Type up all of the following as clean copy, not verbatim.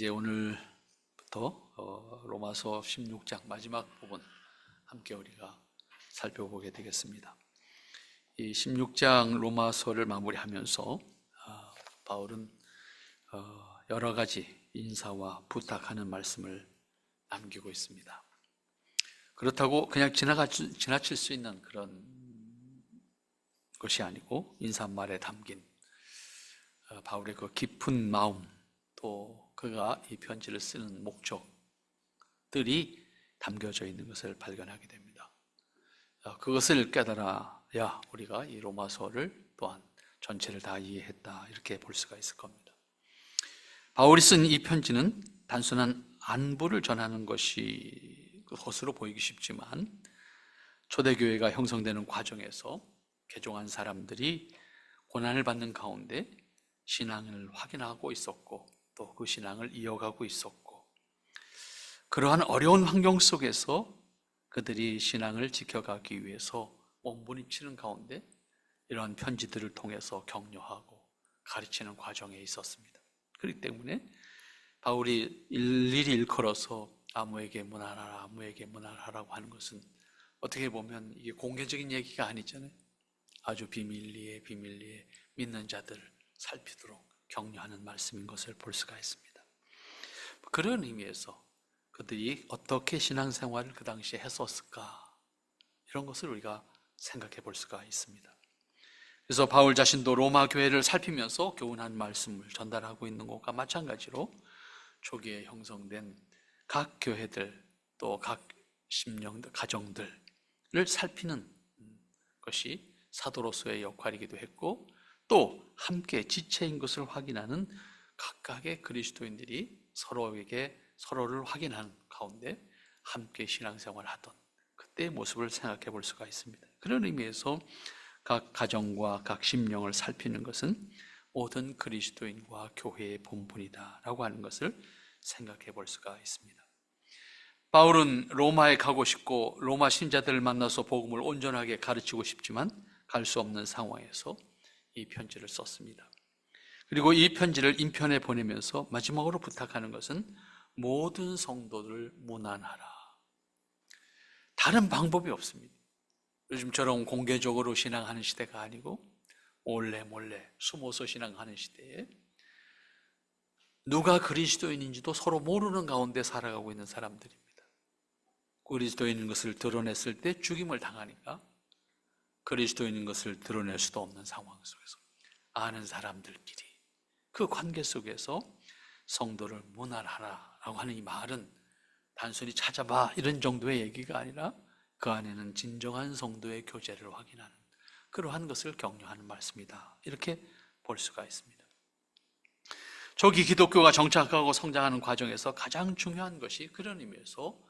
이제 오늘부터 로마서 16장 마지막 부분 함께 우리가 살펴보게 되겠습니다. 이 16장 로마서를 마무리하면서 바울은 여러 가지 인사와 부탁하는 말씀을 남기고 있습니다. 그렇다고 그냥 지나칠 수 있는 그런 것이 아니고 인사말에 담긴 바울의 그 깊은 마음, 또 그가 이 편지를 쓰는 목적들이 담겨져 있는 것을 발견하게 됩니다. 그것을 깨달아야 우리가 이 로마서를 또한 전체를 다 이해했다, 이렇게 볼 수가 있을 겁니다. 바울이 쓴 이 편지는 단순한 안부를 전하는 것으로 보이기 쉽지만, 초대교회가 형성되는 과정에서 개종한 사람들이 고난을 받는 가운데 신앙을 확인하고 있었고, 또 그 신앙을 이어가고 있었고, 그러한 어려운 환경 속에서 그들이 신앙을 지켜가기 위해서 몸부림치는 가운데 이러한 편지들을 통해서 격려하고 가르치는 과정에 있었습니다. 그렇기 때문에 바울이 일일이 일컬어서 아무에게 문안하라, 아무에게 문안하라고 하는 것은 어떻게 보면 이게 공개적인 얘기가 아니잖아요. 아주 비밀리에 믿는 자들을 살피도록 격려하는 말씀인 것을 볼 수가 있습니다. 그런 의미에서 그들이 어떻게 신앙생활을 그 당시에 했었을까, 이런 것을 우리가 생각해 볼 수가 있습니다. 그래서 바울 자신도 로마 교회를 살피면서 교훈한 말씀을 전달하고 있는 것과 마찬가지로 초기에 형성된 각 교회들, 또 각 심령들, 가정들을 살피는 것이 사도로서의 역할이기도 했고, 또 함께 지체인 것을 확인하는 각각의 그리스도인들이 서로를 확인하는 가운데 함께 신앙생활을 하던 그때의 모습을 생각해 볼 수가 있습니다. 그런 의미에서 각 가정과 각 심령을 살피는 것은 모든 그리스도인과 교회의 본분이다라고 하는 것을 생각해 볼 수가 있습니다. 바울은 로마에 가고 싶고 로마 신자들을 만나서 복음을 온전하게 가르치고 싶지만 갈 수 없는 상황에서 이 편지를 썼습니다. 그리고 이 편지를 인편에 보내면서 마지막으로 부탁하는 것은 모든 성도를 문안하라. 다른 방법이 없습니다. 요즘처럼 공개적으로 신앙하는 시대가 아니고 몰래 숨어서 신앙하는 시대에 누가 그리스도인인지도 서로 모르는 가운데 살아가고 있는 사람들입니다. 그리스도인인 것을 드러냈을 때 죽임을 당하니까 그리스도인인 것을 드러낼 수도 없는 상황 속에서 아는 사람들끼리 그 관계 속에서 성도를 문안하라라고 하는 이 말은 단순히 찾아봐 이런 정도의 얘기가 아니라 그 안에는 진정한 성도의 교제를 확인하는 그러한 것을 격려하는 말씀이다, 이렇게 볼 수가 있습니다. 초기 기독교가 정착하고 성장하는 과정에서 가장 중요한 것이 그런 의미에서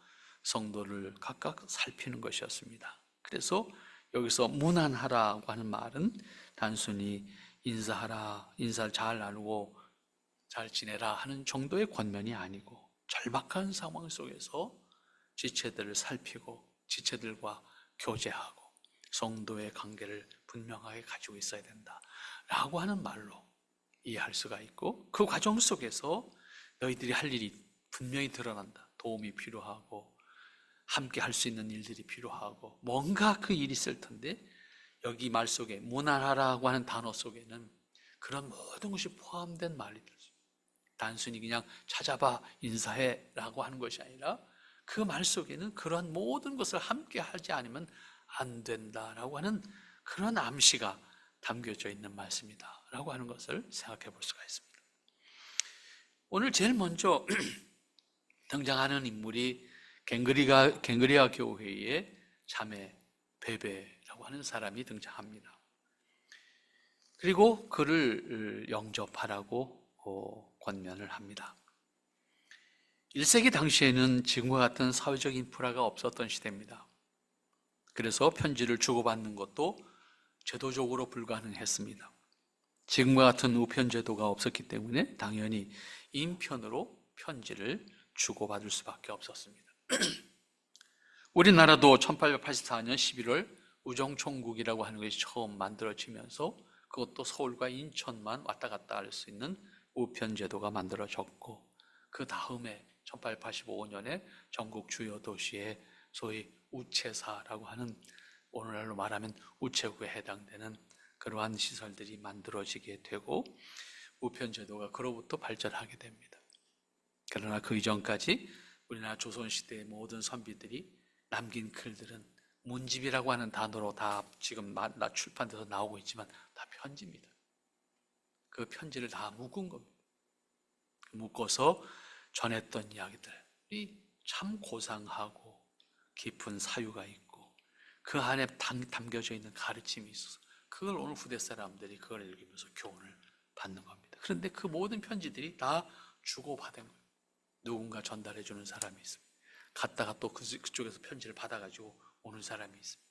성도를 각각 살피는 것이었습니다. 그래서 여기서 문안하라고 하는 말은 단순히 인사하라, 인사를 잘 나누고 잘 지내라 하는 정도의 권면이 아니고, 절박한 상황 속에서 지체들을 살피고 지체들과 교제하고 성도의 관계를 분명하게 가지고 있어야 된다라고 하는 말로 이해할 수가 있고, 그 과정 속에서 너희들이 할 일이 분명히 드러난다. 도움이 필요하고 함께 할 수 있는 일들이 필요하고 뭔가 그 일이 있을 텐데, 여기 말 속에 문안하라고 하는 단어 속에는 그런 모든 것이 포함된 말이 되죠. 단순히 그냥 찾아봐, 인사해 라고 하는 것이 아니라 그 말 속에는 그런 모든 것을 함께 하지 않으면 안 된다라고 하는 그런 암시가 담겨져 있는 말씀이다 라고 하는 것을 생각해 볼 수가 있습니다. 오늘 제일 먼저 등장하는 인물이 갱그리아 교회의 자매 베베라고 하는 사람이 등장합니다. 그리고 그를 영접하라고 권면을 합니다. 1세기 당시에는 지금과 같은 사회적 인프라가 없었던 시대입니다. 그래서 편지를 주고받는 것도 제도적으로 불가능했습니다. 지금과 같은 우편 제도가 없었기 때문에 당연히 인편으로 편지를 주고받을 수밖에 없었습니다. 우리나라도 1884년 11월 우정총국이라고 하는 것이 처음 만들어지면서 그것도 서울과 인천만 왔다 갔다 할 수 있는 우편 제도가 만들어졌고, 그 다음에 1885년에 전국 주요 도시에 소위 우체사라고 하는, 오늘날로 말하면 우체국에 해당되는 그러한 시설들이 만들어지게 되고 우편제도가 그로부터 발전하게 됩니다. 그러나 그 이전까지 우리나라 조선시대의 모든 선비들이 남긴 글들은 문집이라고 하는 단어로 다 지금 출판돼서 나오고 있지만 다 편지입니다. 그 편지를 다 묶은 겁니다. 묶어서 전했던 이야기들이 참 고상하고 깊은 사유가 있고 그 안에 담겨져 있는 가르침이 있어서 그걸 오늘 후대 사람들이 그걸 읽으면서 교훈을 받는 겁니다. 그런데 그 모든 편지들이 다 주고받은 거예요. 누군가 전달해 주는 사람이 있습니다. 갔다가 또 그쪽에서 편지를 받아가지고 오는 사람이 있습니다.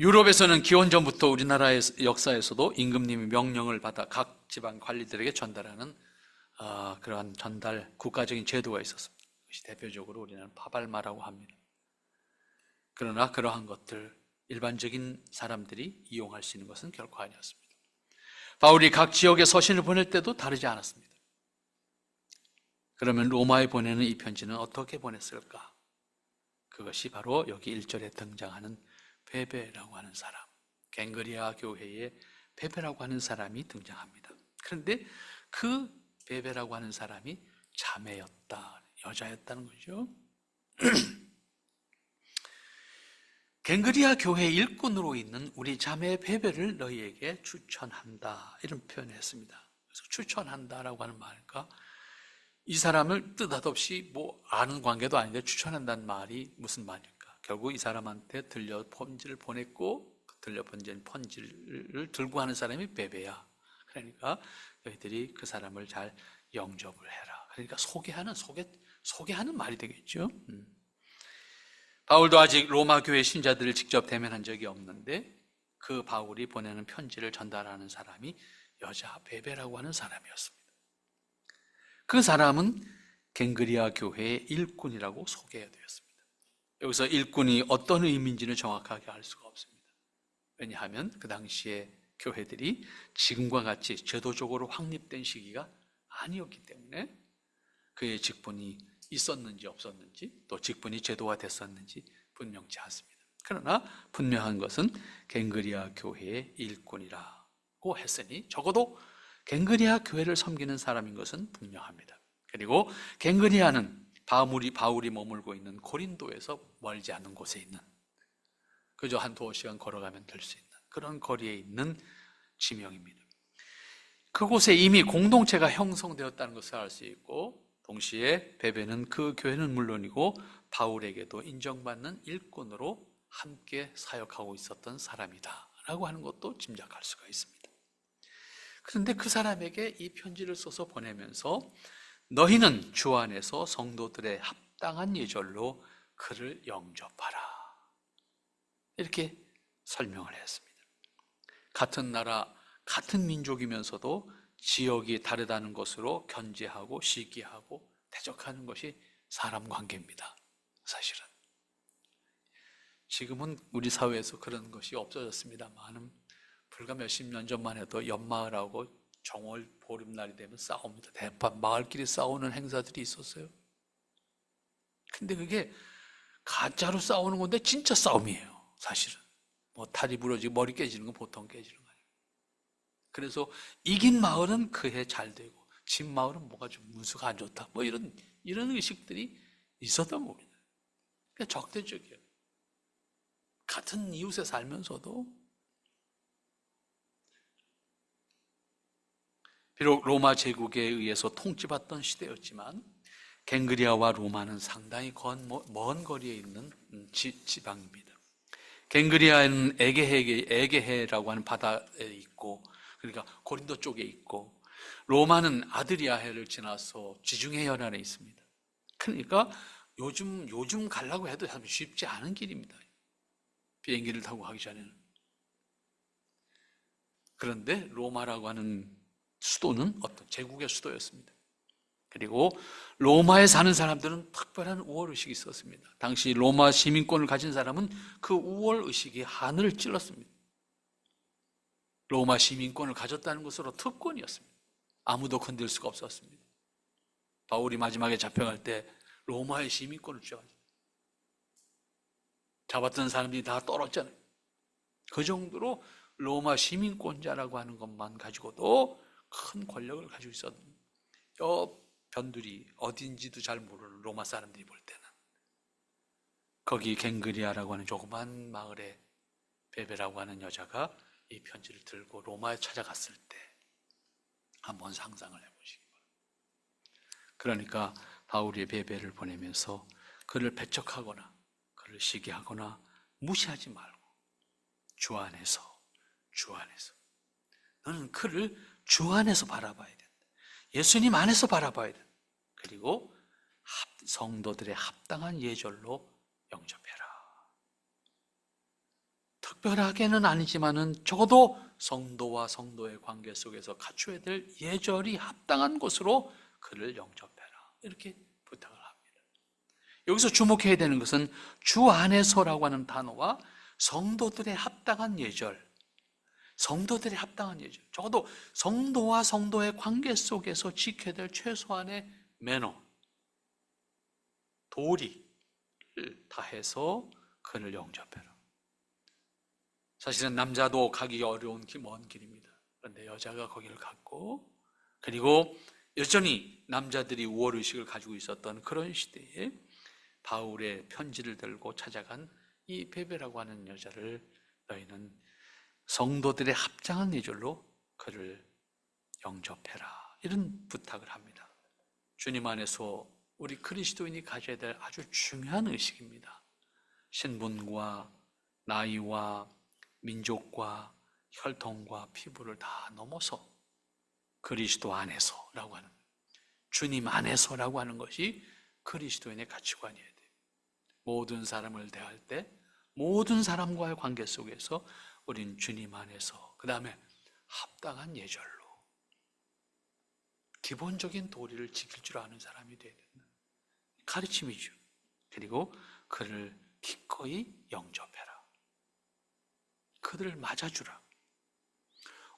유럽에서는 기원전부터 우리나라의 역사에서도 임금님이 명령을 받아 각 지방 관리들에게 전달하는 그러한 전달 국가적인 제도가 있었습니다. 그것이 대표적으로 우리나라는 파발마라고 합니다. 그러나 그러한 것들 일반적인 사람들이 이용할 수 있는 것은 결코 아니었습니다. 바울이 각 지역에 서신을 보낼 때도 다르지 않았습니다. 그러면 로마에 보내는 이 편지는 어떻게 보냈을까? 그것이 바로 여기 1절에 등장하는 베베라고 하는 사람, 갱그리아 교회의 베베라고 하는 사람이 등장합니다. 그런데 그 베베라고 하는 사람이 자매였다, 여자였다는 거죠. 갱그리아 교회 일꾼으로 있는 우리 자매 베베를 너희에게 추천한다, 이런 표현을 했습니다. 그래서 추천한다라고 하는 말일까? 이 사람을 뜻없이 아는 관계도 아닌데 추천한다는 말이 무슨 말일까? 결국 이 사람한테 들려 편지를 보냈고 들려 보낸 편지를 들고 하는 사람이 베베야. 그러니까 너희들이 그 사람을 잘 영접을 해라. 그러니까 소개하는 말이 되겠죠. 바울도 아직 로마 교회 신자들을 직접 대면한 적이 없는데 그 바울이 보내는 편지를 전달하는 사람이 여자 베베라고 하는 사람이었습니다. 그 사람은 갱그리아 교회의 일꾼이라고 소개되었습니다. 여기서 일꾼이 어떤 의미인지는 정확하게 알 수가 없습니다. 왜냐하면 그 당시에 교회들이 지금과 같이 제도적으로 확립된 시기가 아니었기 때문에 그의 직분이 있었는지 없었는지 또 직분이 제도화 됐었는지 분명치 않습니다. 그러나 분명한 것은 갱그리아 교회의 일꾼이라고 했으니 적어도 갱그리아 교회를 섬기는 사람인 것은 분명합니다. 그리고 갱그리아는 바울이 머물고 있는 고린도에서 멀지 않은 곳에 있는, 그저 한 두어 시간 걸어가면 될 수 있는 그런 거리에 있는 지명입니다. 그곳에 이미 공동체가 형성되었다는 것을 알 수 있고 동시에 베베는 그 교회는 물론이고 바울에게도 인정받는 일꾼으로 함께 사역하고 있었던 사람이다 라고 하는 것도 짐작할 수가 있습니다. 그런데 그 사람에게 이 편지를 써서 보내면서 너희는 주 안에서 성도들의 합당한 예절로 그를 영접하라, 이렇게 설명을 했습니다. 같은 나라, 같은 민족이면서도 지역이 다르다는 것으로 견제하고 시기하고 대적하는 것이 사람 관계입니다. 사실은 지금은 우리 사회에서 그런 것이 없어졌습니다만 불과 몇십 년 전만 해도 연마을하고 정월 보름날이 되면 싸웁니다. 대판 마을끼리 싸우는 행사들이 있었어요. 근데 그게 가짜로 싸우는 건데 진짜 싸움이에요. 사실은 다리 부러지고 머리 깨지는 건 보통 깨지는 거예요. 그래서 이긴 마을은 그해 잘 되고 진 마을은 뭐가 좀 문수가 안 좋다, 이런 의식들이 있었던 겁니다. 그러니까 적대적이에요. 같은 이웃에 살면서도. 비록 로마 제국에 의해서 통치받던 시대였지만 갱그리아와 로마는 상당히 먼 거리에 있는 지방입니다. 갱그리아는 에게해라고 하는 바다에 있고, 그러니까 고린도 쪽에 있고, 로마는 아드리아해를 지나서 지중해 연안에 있습니다. 그러니까 요즘 가려고 해도 참 쉽지 않은 길입니다. 비행기를 타고 가기 전에는. 그런데 로마라고 하는 수도는 어떤 제국의 수도였습니다. 그리고 로마에 사는 사람들은 특별한 우월의식이 있었습니다. 당시 로마 시민권을 가진 사람은 그 우월의식이 하늘을 찔렀습니다. 로마 시민권을 가졌다는 것으로 특권이었습니다. 아무도 건들 수가 없었습니다. 바울이 마지막에 잡혀갈 때 로마의 시민권을 주어가지고 잡았던 사람들이 다 떨었잖아요. 그 정도로 로마 시민권자라고 하는 것만 가지고도 큰 권력을 가지고 있었던 변두리 어딘지도 잘 모르는 로마 사람들이 볼 때는 거기 갱그리아라고 하는 조그만 마을에 베베라고 하는 여자가 이 편지를 들고 로마에 찾아갔을 때 한번 상상을 해보시기 바랍니다. 그러니까 바울이 베베를 보내면서 그를 배척하거나 그를 시기하거나 무시하지 말고 주 안에서 너는 그를 주 안에서 바라봐야 된다. 예수님 안에서 바라봐야 된다. 그리고 성도들의 합당한 예절로 영접해라. 특별하게는 아니지만은 적어도 성도와 성도의 관계 속에서 갖춰야 될 예절이 합당한 곳으로 그를 영접해라. 이렇게 부탁을 합니다. 여기서 주목해야 되는 것은 주 안에서라고 하는 단어와 성도들의 합당한 예절, 적어도 성도와 성도의 관계 속에서 지켜야 될 최소한의 매너, 도리를 다해서 그를 영접해라. 사실은 남자도 가기 어려운 먼 길입니다. 그런데 여자가 거기를 갔고, 그리고 여전히 남자들이 우월의식을 가지고 있었던 그런 시대에 바울의 편지를 들고 찾아간 이 베베라고 하는 여자를 너희는 성도들의 합당한 예절로 그를 영접해라. 이런 부탁을 합니다. 주님 안에서 우리 그리스도인이 가져야 될 아주 중요한 의식입니다. 신분과 나이와 민족과 혈통과 피부를 다 넘어서 그리스도 안에서라고 하는, 주님 안에서라고 하는 것이 그리스도인의 가치관이어야 돼요. 모든 사람을 대할 때 모든 사람과의 관계 속에서 우린 주님 안에서, 그 다음에 합당한 예절로 기본적인 도리를 지킬 줄 아는 사람이 되어야 된다. 가르침이죠. 그리고 그를 기꺼이 영접해라. 그들을 맞아주라.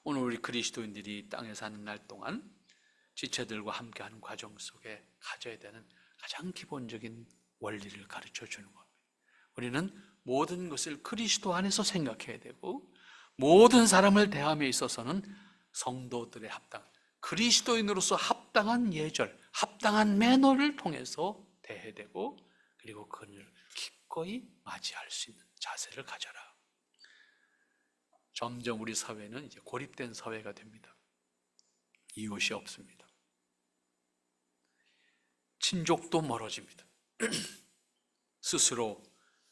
오늘 우리 그리스도인들이 땅에 사는 날 동안 지체들과 함께하는 과정 속에 가져야 되는 가장 기본적인 원리를 가르쳐 주는 겁니다. 우리는 모든 것을 그리스도 안에서 생각해야 되고, 모든 사람을 대함에 있어서는 성도들의 합당, 그리스도인으로서 합당한 예절, 합당한 매너를 통해서 대해야 되고, 그리고 그를 기꺼이 맞이할 수 있는 자세를 가져라. 점점 우리 사회는 이제 고립된 사회가 됩니다. 이웃이 없습니다. 친족도 멀어집니다.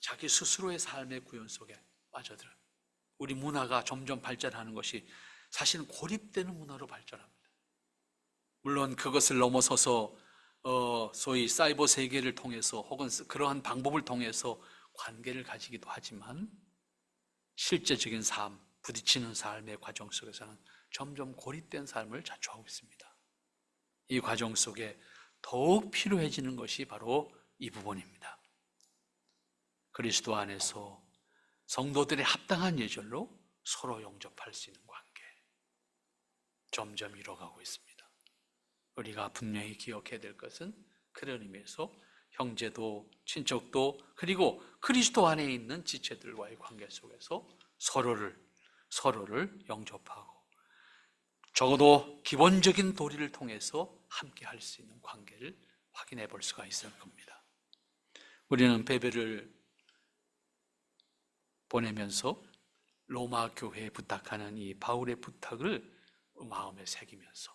자기 스스로의 삶의 구현 속에 빠져들어요. 우리 문화가 점점 발전하는 것이 사실은 고립되는 문화로 발전합니다. 물론 그것을 넘어서서 소위 사이버 세계를 통해서 혹은 그러한 방법을 통해서 관계를 가지기도 하지만 실제적인 삶, 부딪히는 삶의 과정 속에서는 점점 고립된 삶을 자초하고 있습니다. 이 과정 속에 더욱 필요해지는 것이 바로 이 부분입니다. 그리스도 안에서 성도들의 합당한 예절로 서로 영접할 수 있는 관계, 점점 이뤄가고 있습니다. 우리가 분명히 기억해야 될 것은 그런 의미에서 형제도 친척도 그리고 그리스도 안에 있는 지체들과의 관계 속에서 서로를 영접하고 적어도 기본적인 도리를 통해서 함께 할 수 있는 관계를 확인해 볼 수가 있을 겁니다. 우리는 베베를 보내면서 로마 교회에 부탁하는 이 바울의 부탁을 마음에 새기면서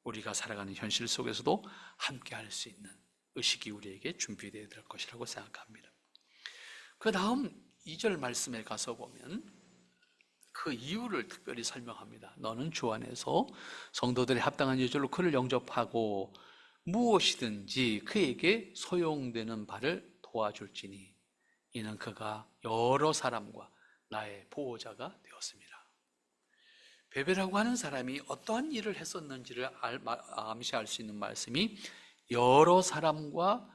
우리가 살아가는 현실 속에서도 함께 할 수 있는 의식이 우리에게 준비되어야 될 것이라고 생각합니다. 그 다음 2절 말씀에 가서 보면 그 이유를 특별히 설명합니다. 너는 주 안에서 성도들의 합당한 예절로 그를 영접하고 무엇이든지 그에게 소용되는 바를 도와줄지니 이는 그가 여러 사람과 나의 보호자가 되었습니다. 베베라고 하는 사람이 어떠한 일을 했었는지를 암시할 수 있는 말씀이 여러 사람과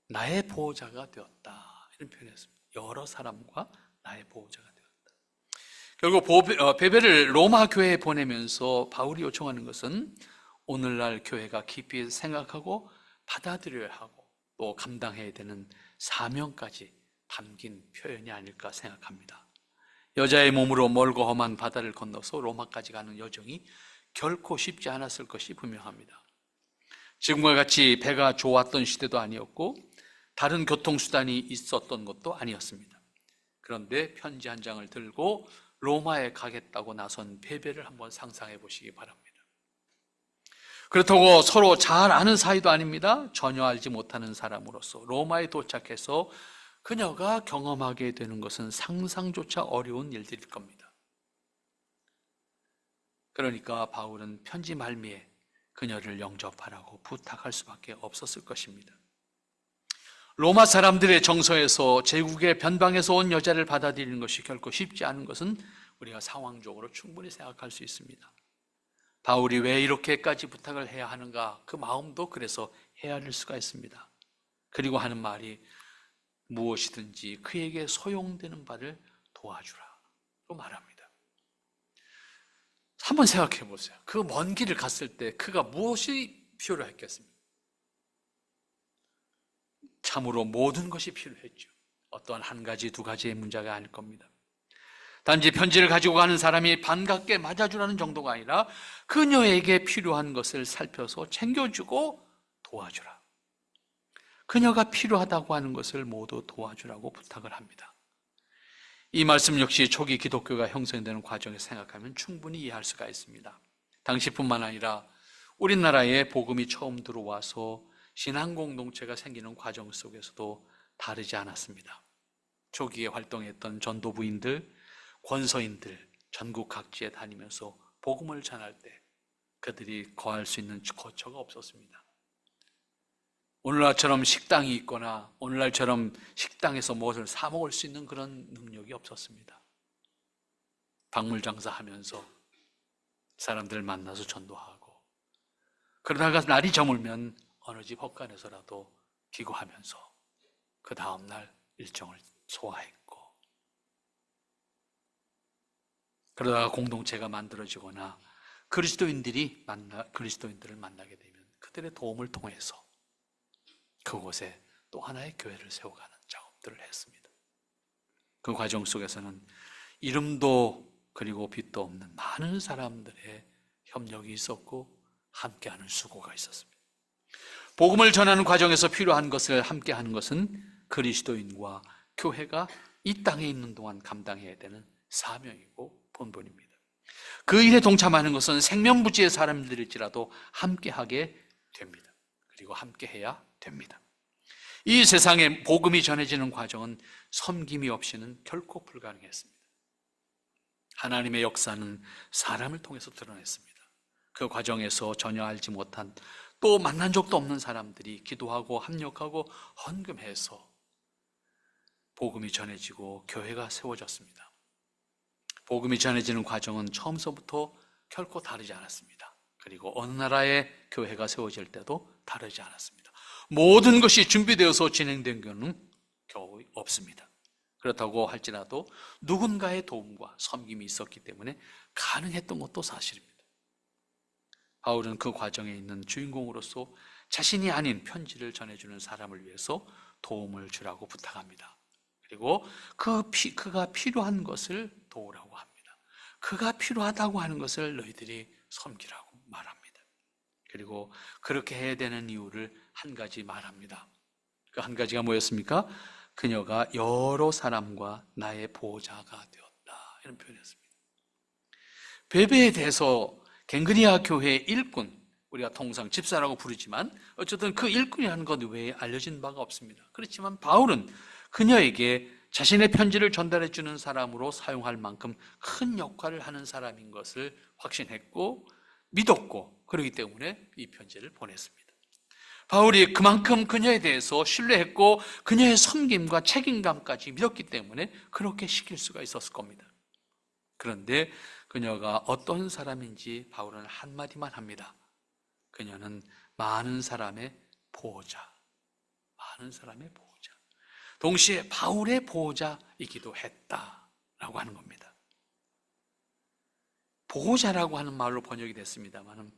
나의 보호자가 되었다, 이런 표현이었습니다. 여러 사람과 나의 보호자가 되었다. 결국 베베를 로마 교회에 보내면서 바울이 요청하는 것은 오늘날 교회가 깊이 생각하고 받아들여야 하고 또 감당해야 되는 사명까지 담긴 표현이 아닐까 생각합니다. 여자의 몸으로 멀고 험한 바다를 건너서 로마까지 가는 여정이 결코 쉽지 않았을 것이 분명합니다. 지금과 같이 배가 좋았던 시대도 아니었고 다른 교통수단이 있었던 것도 아니었습니다. 그런데 편지 한 장을 들고 로마에 가겠다고 나선 베베를 한번 상상해 보시기 바랍니다. 그렇다고 서로 잘 아는 사이도 아닙니다. 전혀 알지 못하는 사람으로서 로마에 도착해서 그녀가 경험하게 되는 것은 상상조차 어려운 일들일 겁니다. 그러니까 바울은 편지 말미에 그녀를 영접하라고 부탁할 수밖에 없었을 것입니다. 로마 사람들의 정서에서 제국의 변방에서 온 여자를 받아들이는 것이 결코 쉽지 않은 것은 우리가 상황적으로 충분히 생각할 수 있습니다. 바울이 왜 이렇게까지 부탁을 해야 하는가, 그 마음도 그래서 헤아릴 수가 있습니다. 그리고 하는 말이 무엇이든지 그에게 소용되는 바를 도와주라고 말합니다. 한번 생각해 보세요. 그 먼 길을 갔을 때 그가 무엇이 필요했겠습니까? 참으로 모든 것이 필요했죠. 어떠한 한 가지 두 가지의 문제가 아닐 겁니다. 단지 편지를 가지고 가는 사람이 반갑게 맞아주라는 정도가 아니라 그녀에게 필요한 것을 살펴서 챙겨주고 도와주라. 그녀가 필요하다고 하는 것을 모두 도와주라고 부탁을 합니다. 이 말씀 역시 초기 기독교가 형성되는 과정에서 생각하면 충분히 이해할 수가 있습니다. 당시뿐만 아니라 우리나라에 복음이 처음 들어와서 신앙 공동체가 생기는 과정 속에서도 다르지 않았습니다. 초기에 활동했던 전도부인들, 권서인들 전국 각지에 다니면서 복음을 전할 때 그들이 거할 수 있는 거처가 없었습니다. 오늘날처럼 식당이 있거나 오늘날처럼 식당에서 무엇을 사 먹을 수 있는 그런 능력이 없었습니다. 박물 장사하면서 사람들 만나서 전도하고, 그러다가 날이 저물면 어느 집 헛간에서라도 기고하면서 그 다음날 일정을 소화했고, 그러다가 공동체가 만들어지거나 그리스도인들을 만나게 되면 그들의 도움을 통해서 그곳에 또 하나의 교회를 세워가는 작업들을 했습니다. 그 과정 속에서는 이름도 그리고 빛도 없는 많은 사람들의 협력이 있었고 함께하는 수고가 있었습니다. 복음을 전하는 과정에서 필요한 것을 함께하는 것은 그리스도인과 교회가 이 땅에 있는 동안 감당해야 되는 사명이고 본분입니다. 그 일에 동참하는 것은 생명부지의 사람들일지라도 함께하게 됩니다. 그리고 함께해야 됩니다. 이 세상에 복음이 전해지는 과정은 섬김이 없이는 결코 불가능했습니다. 하나님의 역사는 사람을 통해서 드러냈습니다. 그 과정에서 전혀 알지 못한, 또 만난 적도 없는 사람들이 기도하고 합력하고 헌금해서 복음이 전해지고 교회가 세워졌습니다. 복음이 전해지는 과정은 처음서부터 결코 다르지 않았습니다. 그리고 어느 나라의 교회가 세워질 때도 다르지 않았습니다. 모든 것이 준비되어서 진행된 경우는 겨우 없습니다. 그렇다고 할지라도 누군가의 도움과 섬김이 있었기 때문에 가능했던 것도 사실입니다. 바울은 그 과정에 있는 주인공으로서 자신이 아닌 편지를 전해주는 사람을 위해서 도움을 주라고 부탁합니다. 그리고 그가 필요한 것을 도우라고 합니다. 그가 필요하다고 하는 것을 너희들이 섬기라고 말합니다. 그리고 그렇게 해야 되는 이유를 한 가지 말합니다. 그 한 가지가 뭐였습니까? 그녀가 여러 사람과 나의 보호자가 되었다, 이런 표현이었습니다. 베베에 대해서 갱그리아 교회의 일꾼, 우리가 통상 집사라고 부르지만 어쨌든 그 일꾼이라는 것 외에 알려진 바가 없습니다. 그렇지만 바울은 그녀에게 자신의 편지를 전달해 주는 사람으로 사용할 만큼 큰 역할을 하는 사람인 것을 확신했고 믿었고, 그렇기 때문에 이 편지를 보냈습니다. 바울이 그만큼 그녀에 대해서 신뢰했고 그녀의 섬김과 책임감까지 믿었기 때문에 그렇게 시킬 수가 있었을 겁니다. 그런데 그녀가 어떤 사람인지 바울은 한마디만 합니다. 그녀는 많은 사람의 보호자, 많은 사람의 보호자, 동시에 바울의 보호자이기도 했다라고 하는 겁니다. 보호자라고 하는 말로 번역이 됐습니다만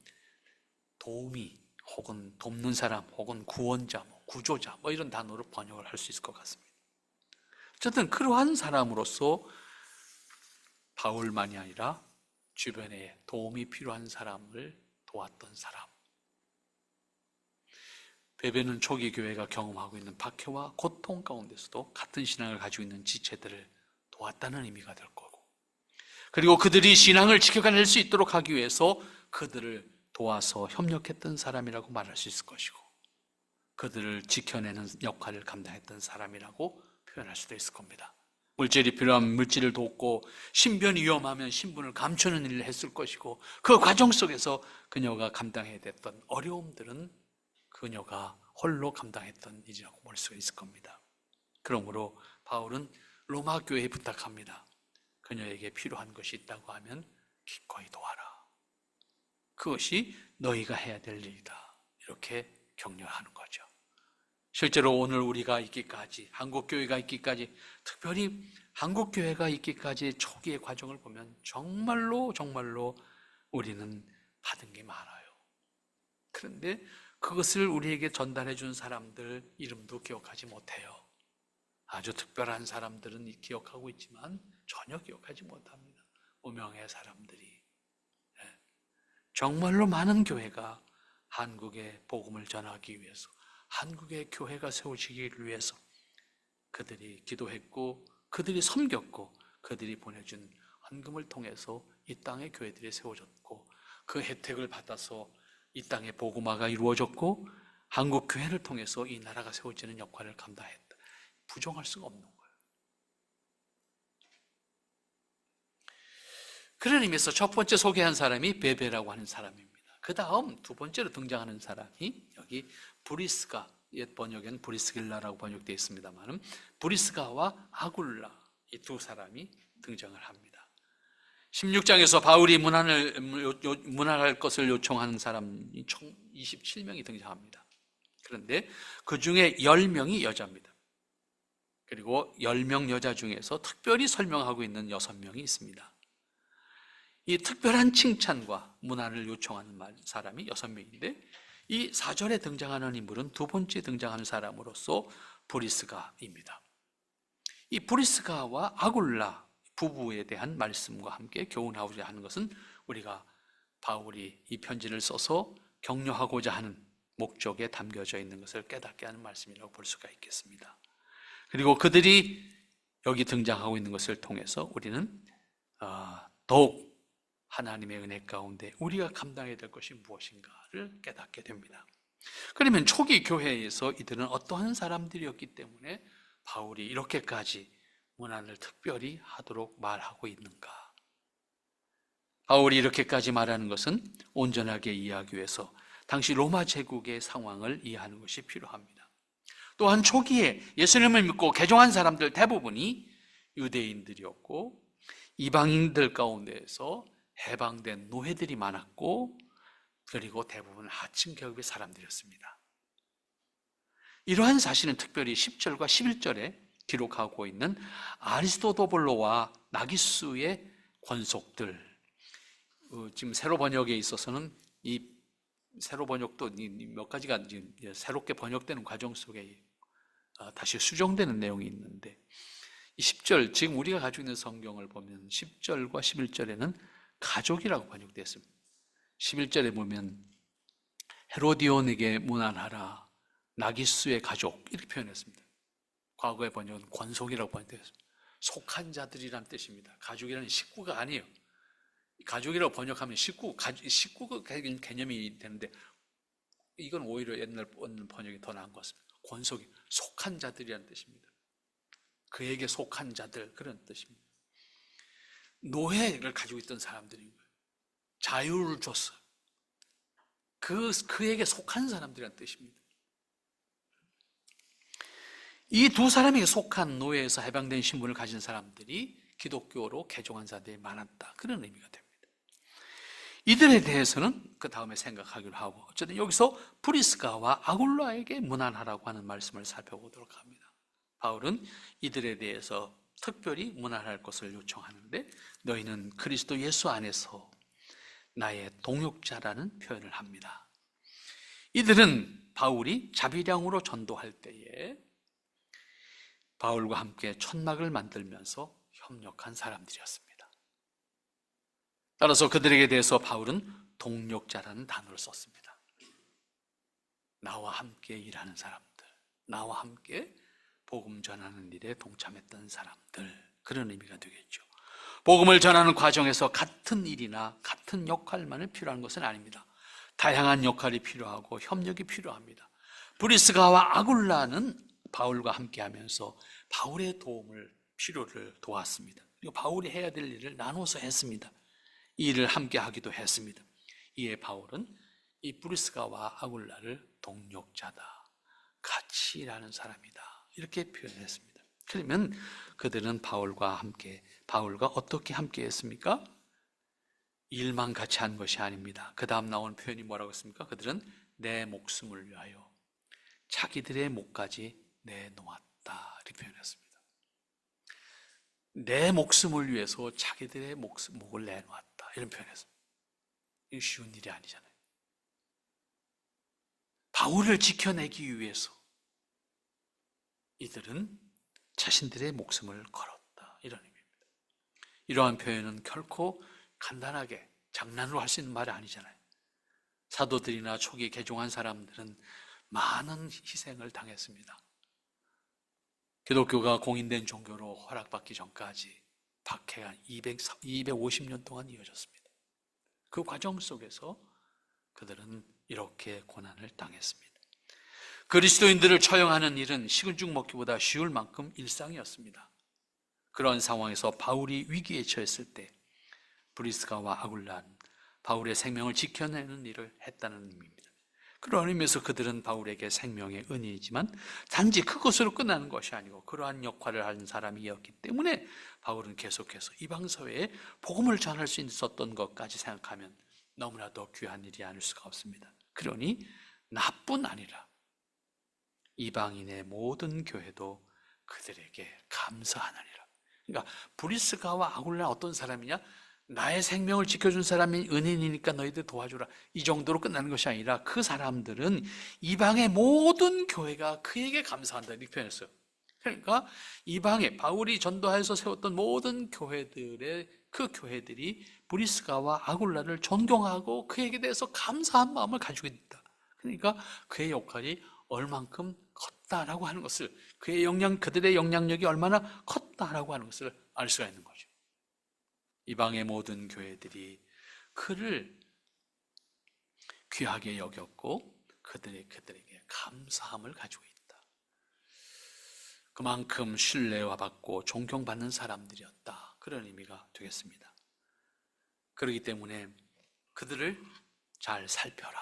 도우미 혹은 돕는 사람 혹은 구원자, 구조자 이런 단어로 번역을 할 수 있을 것 같습니다. 어쨌든 그러한 사람으로서 바울만이 아니라 주변에 도움이 필요한 사람을 도왔던 사람. 베베는 초기 교회가 경험하고 있는 박해와 고통 가운데서도 같은 신앙을 가지고 있는 지체들을 도왔다는 의미가 될 거고, 그리고 그들이 신앙을 지켜낼 수 있도록 하기 위해서 그들을 도와서 협력했던 사람이라고 말할 수 있을 것이고, 그들을 지켜내는 역할을 감당했던 사람이라고 표현할 수도 있을 겁니다. 물질이 필요하면 물질을 돕고, 신변이 위험하면 신분을 감추는 일을 했을 것이고, 그 과정 속에서 그녀가 감당해야 됐던 어려움들은 그녀가 홀로 감당했던 일이라고 볼 수가 있을 겁니다. 그러므로 바울은 로마 교회에 부탁합니다. 그녀에게 필요한 것이 있다고 하면 기꺼이 도와라. 그것이 너희가 해야 될 일이다. 이렇게 격려하는 거죠. 실제로 오늘 우리가 있기까지, 한국교회가 있기까지, 특별히 한국교회가 있기까지 초기의 과정을 보면 정말로 우리는 받은 게 많아요. 그런데 그것을 우리에게 전달해 준 사람들 이름도 기억하지 못해요. 아주 특별한 사람들은 기억하고 있지만 전혀 기억하지 못합니다. 무명의 사람들이. 정말로 많은 교회가 한국의 복음을 전하기 위해서, 한국의 교회가 세워지기를 위해서 그들이 기도했고, 그들이 섬겼고, 그들이 보내준 헌금을 통해서 이 땅의 교회들이 세워졌고, 그 혜택을 받아서 이 땅의 복음화가 이루어졌고, 한국 교회를 통해서 이 나라가 세워지는 역할을 감당했다. 부정할 수가 없는 거예요. 그런 의미에서 첫 번째 소개한 사람이 베베라고 하는 사람입니다. 그 다음 두 번째로 등장하는 사람이 여기 브리스가, 옛 번역에는 브리스길라라고 번역되어 있습니다만 브리스가와 아굴라, 이 두 사람이 등장을 합니다. 16장에서 바울이 문안할 것을 요청하는 사람이 총 27명이 등장합니다. 그런데 그 중에 10명이 여자입니다. 그리고 10명 여자 중에서 특별히 설명하고 있는 6명이 있습니다. 이 특별한 칭찬과 문안을 요청하는 사람이 6명인데, 이 4절에 등장하는 인물은 두 번째 등장하는 사람으로서 브리스가입니다. 이 브리스가와 아굴라 부부에 대한 말씀과 함께 교훈하고자 하는 것은 우리가 바울이 이 편지를 써서 격려하고자 하는 목적에 담겨져 있는 것을 깨닫게 하는 말씀이라고 볼 수가 있겠습니다. 그리고 그들이 여기 등장하고 있는 것을 통해서 우리는 더욱 하나님의 은혜 가운데 우리가 감당해야 될 것이 무엇인가를 깨닫게 됩니다. 그러면 초기 교회에서 이들은 어떠한 사람들이었기 때문에 바울이 이렇게까지 문안을 특별히 하도록 말하고 있는가? 바울이 이렇게까지 말하는 것은 온전하게 이해하기 위해서 당시 로마 제국의 상황을 이해하는 것이 필요합니다. 또한 초기에 예수님을 믿고 개종한 사람들 대부분이 유대인들이었고, 이방인들 가운데에서 해방된 노예들이 많았고, 그리고 대부분 하층 계급의 사람들이었습니다. 이러한 사실은 특별히 10절과 11절에 기록하고 있는 아리스토도블로와 나기수의 권속들, 지금 세로 번역에 있어서는 이 세로 번역도 몇 가지가 새롭게 번역되는 과정 속에 다시 수정되는 내용이 있는데, 이 10절, 지금 우리가 가지고 있는 성경을 보면 10절과 11절에는 가족이라고 번역되어 있습니다. 11절에 보면 헤로디온에게 문안하라, 나기수의 가족, 이렇게 표현했습니다. 과거의 번역은 권속이라고 번역되었습니다. 속한 자들이란 뜻입니다. 가족이라는 식구가 아니에요. 가족이라고 번역하면 식구가 개념이 되는데, 이건 오히려 옛날 번역이 더 나은 것 같습니다. 권속이 속한 자들이라는 뜻입니다. 그에게 속한 자들, 그런 뜻입니다. 노예를 가지고 있던 사람들인 거예요. 자유를 줬어요. 그에게 속한 사람들이라는 뜻입니다. 이 두 사람에게 속한 노예에서 해방된 신분을 가진 사람들이 기독교로 개종한 자들이 많았다, 그런 의미가 됩니다. 이들에 대해서는 그 다음에 생각하기로 하고, 어쨌든 여기서 브리스가와 아굴라에게 문안하라고 하는 말씀을 살펴보도록 합니다. 바울은 이들에 대해서 특별히 문안할 것을 요청하는데, 너희는 그리스도 예수 안에서 나의 동역자라는 표현을 합니다. 이들은 바울이 자비량으로 전도할 때에 바울과 함께 천막을 만들면서 협력한 사람들이었습니다. 따라서 그들에게 대해서 바울은 동력자라는 단어를 썼습니다. 나와 함께 일하는 사람들, 나와 함께 복음 전하는 일에 동참했던 사람들, 그런 의미가 되겠죠. 복음을 전하는 과정에서 같은 일이나 같은 역할만을 필요한 것은 아닙니다. 다양한 역할이 필요하고 협력이 필요합니다. 브리스가와 아굴라는 바울과 함께하면서 바울의 필요를 도왔습니다. 그리고 바울이 해야 될 일을 나눠서 했습니다. 이 일을 함께 하기도 했습니다. 이에 바울은 이 브리스가와 아굴라를 동력자다, 같이 일하는 사람이다, 이렇게 표현했습니다. 그러면 그들은 바울과 어떻게 함께 했습니까? 일만 같이 한 것이 아닙니다. 그 다음 나온 표현이 뭐라고 했습니까? 그들은 내 목숨을 위하여 자기들의 목까지 내놓았다, 이렇게 표현했습니다. 내 목숨을 위해서 자기들의 목을 내놓았다, 이런 표현했습니다. 이게 쉬운 일이 아니잖아요. 바울을 지켜내기 위해서 이들은 자신들의 목숨을 걸었다, 이런 의미입니다. 이러한 표현은 결코 간단하게 장난으로 할 수 있는 말이 아니잖아요. 사도들이나 초기 개종한 사람들은 많은 희생을 당했습니다. 기독교가 공인된 종교로 허락받기 전까지 박해가 250년 동안 이어졌습니다. 그 과정 속에서 그들은 이렇게 고난을 당했습니다. 그리스도인들을 처형하는 일은 식은 죽 먹기보다 쉬울 만큼 일상이었습니다. 그런 상황에서 바울이 위기에 처했을 때 브리스가와 아굴라는 바울의 생명을 지켜내는 일을 했다는 의미입니다. 그런 의미에서 그들은 바울에게 생명의 은인이지만 단지 그것으로 끝나는 것이 아니고 그러한 역할을 하는 사람이었기 때문에 바울은 계속해서 이방사회에 복음을 전할 수 있었던 것까지 생각하면 너무나도 귀한 일이 아닐 수가 없습니다. 그러니 나뿐 아니라 이방인의 모든 교회도 그들에게 감사하느니라. 그러니까 브리스가와 아굴라 어떤 사람이냐? 나의 생명을 지켜준 사람이 은인이니까 너희들 도와주라, 이 정도로 끝나는 것이 아니라 그 사람들은 이방의 모든 교회가 그에게 감사한다, 이렇게 표현했어요. 그러니까 이방에 바울이 전도하여서 세웠던 모든 그 교회들이 브리스가와 아굴라를 존경하고 그에게 대해서 감사한 마음을 가지고 있다. 그러니까 그의 역할이 얼만큼 컸다라고 하는 것을, 그들의 영향력이 얼마나 컸다라고 하는 것을 알 수가 있는 거죠. 이방의 모든 교회들이 그를 귀하게 여겼고 그들에게 감사함을 가지고 있다. 그만큼 신뢰와 받고 존경받는 사람들이었다, 그런 의미가 되겠습니다. 그렇기 때문에 그들을 잘 살펴라,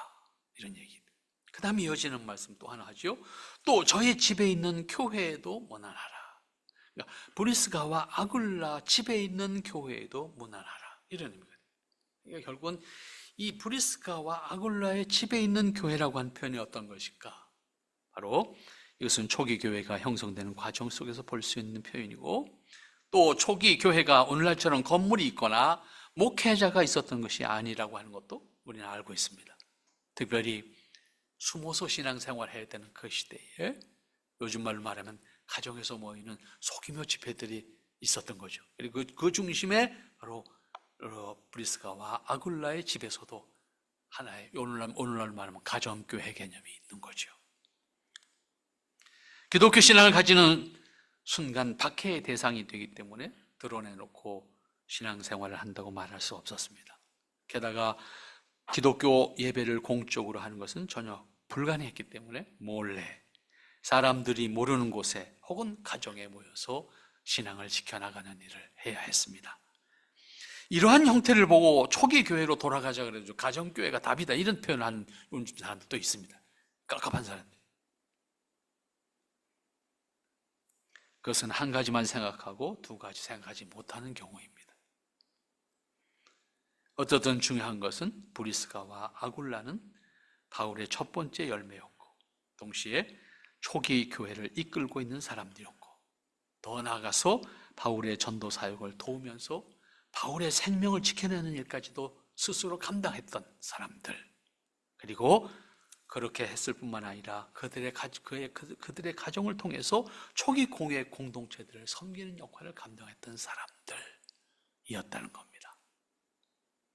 이런 얘기입니다. 그 다음에 이어지는 말씀 또 하나 하죠. 또 저의 집에 있는 교회에도 문안하라. 그러니까 브리스가와 아굴라 집에 있는 교회에도 문안하라, 이런 의미가 됩니다. 그러니까 결국은 이 브리스가와 아굴라의 집에 있는 교회라고 한 표현이 어떤 것일까? 바로 이것은 초기 교회가 형성되는 과정 속에서 볼 수 있는 표현이고, 또 초기 교회가 오늘날처럼 건물이 있거나 목회자가 있었던 것이 아니라고 하는 것도 우리는 알고 있습니다. 특별히 숨어서 신앙생활을 해야 되는 그 시대에 요즘 말로 말하면 가정에서 모이는 소규모 집회들이 있었던 거죠. 그리고 그 중심에 바로 브리스가와 아굴라의 집에서도 하나의 오늘날 말하면 가정교회 개념이 있는 거죠. 기독교 신앙을 가지는 순간 박해의 대상이 되기 때문에 드러내놓고 신앙생활을 한다고 말할 수 없었습니다. 게다가 기독교 예배를 공적으로 하는 것은 전혀 불가능했기 때문에 몰래 사람들이 모르는 곳에 혹은 가정에 모여서 신앙을 지켜나가는 일을 해야 했습니다. 이러한 형태를 보고 초기 교회로 돌아가자 그래도 가정교회가 답이다, 이런 표현을 하는 사람들도 있습니다. 깝깝한 사람들. 그것은 한 가지만 생각하고 두 가지 생각하지 못하는 경우입니다. 어쨌든 중요한 것은 브리스가와 아굴라는 바울의 첫 번째 열매였고 동시에 초기 교회를 이끌고 있는 사람들이었고, 더 나아가서 바울의 전도 사역을 도우면서 바울의 생명을 지켜내는 일까지도 스스로 감당했던 사람들, 그리고 그렇게 했을 뿐만 아니라 그들의 가정을 통해서 초기 공예 공동체들을 섬기는 역할을 감당했던 사람들이었다는 겁니다.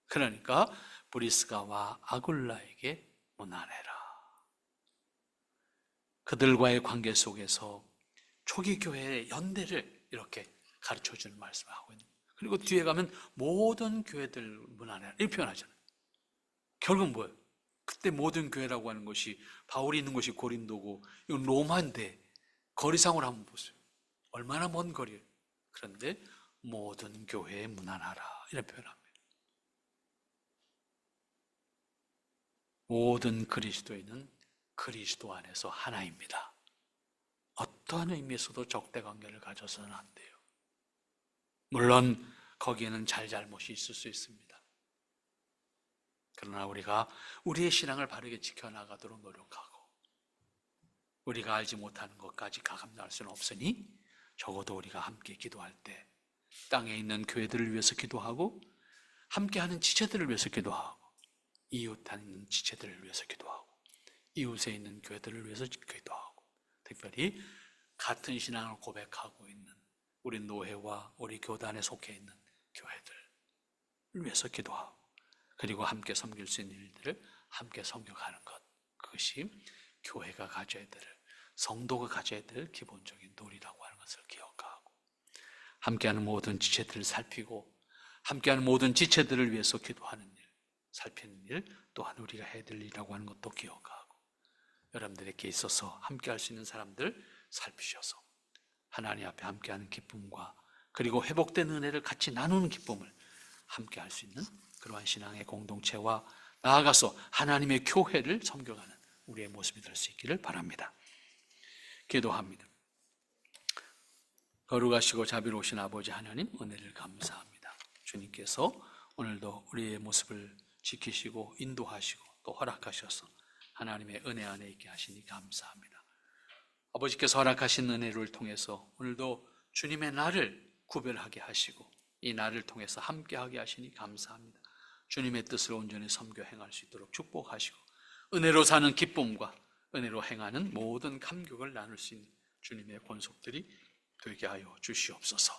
그러니까 브리스가와 아굴라에게 문안해라. 그들과의 관계 속에서 초기 교회의 연대를 이렇게 가르쳐주는 말씀을 하고 있는 거예요. 그리고 뒤에 가면 모든 교회들 문안해라 이렇게 표현하잖아요. 결국 뭐예요? 그때 모든 교회라고 하는 것이 바울이 있는 곳이 고린도고 이건 로마인데 거리상으로 한번 보세요. 얼마나 먼 거리예요. 그런데 모든 교회에 문안하라 이런 표현합니다. 모든 그리스도인은 그리스도 안에서 하나입니다. 어떠한 의미에서도 적대관계를 가져서는 안 돼요. 물론 거기에는 잘잘못이 있을 수 있습니다. 그러나 우리가 우리의 신앙을 바르게 지켜나가도록 노력하고 우리가 알지 못하는 것까지 감당할 수는 없으니 적어도 우리가 함께 기도할 때 땅에 있는 교회들을 위해서 기도하고 함께하는 지체들을 위해서 기도하고 이웃에 있는 지체들을 위해서 기도하고 이웃에 있는 교회들을 위해서 기도하고 특별히 같은 신앙을 고백하고 있는 우리 노회와 우리 교단에 속해 있는 교회들을 위해서 기도하고 그리고 함께 섬길 수 있는 일들을 함께 섬겨가는 것, 그것이 교회가 가져야 될, 성도가 가져야 될 기본적인 놀이라고 하는 것을 기억하고 함께하는 모든 지체들을 살피고 함께하는 모든 지체들을 위해서 기도하는 일, 살피는 일 또한 우리가 해야 될 일이라고 하는 것도 기억하고 여러분들에게 있어서 함께할 수 있는 사람들 살피셔서 하나님 앞에 함께하는 기쁨과 그리고 회복된 은혜를 같이 나누는 기쁨을 함께할 수 있는 그러한 신앙의 공동체와 나아가서 하나님의 교회를 섬겨가는 우리의 모습이 될 수 있기를 바랍니다. 기도합니다. 거룩하시고 자비로우신 아버지 하나님 은혜를 감사합니다. 주님께서 오늘도 우리의 모습을 지키시고 인도하시고 또 허락하셔서 하나님의 은혜 안에 있게 하시니 감사합니다. 아버지께서 허락하신 은혜를 통해서 오늘도 주님의 날을 구별하게 하시고 이 날을 통해서 함께하게 하시니 감사합니다. 주님의 뜻을 온전히 섬겨 행할 수 있도록 축복하시고 은혜로 사는 기쁨과 은혜로 행하는 모든 감격을 나눌 수 있는 주님의 권속들이 되게 하여 주시옵소서.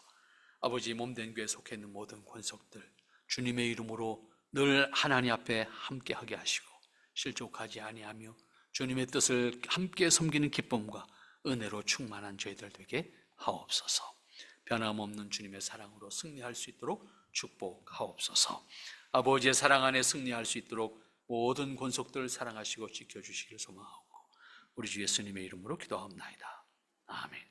아버지 몸된 교회에 속해 있는 모든 권속들 주님의 이름으로 늘 하나님 앞에 함께하게 하시고 실족하지 아니하며 주님의 뜻을 함께 섬기는 기쁨과 은혜로 충만한 저희들 되게 하옵소서. 변함없는 주님의 사랑으로 승리할 수 있도록 축복하옵소서. 아버지의 사랑 안에 승리할 수 있도록 모든 권속들을 사랑하시고 지켜주시기를 소망하고 우리 주 예수님의 이름으로 기도하옵나이다. 아멘.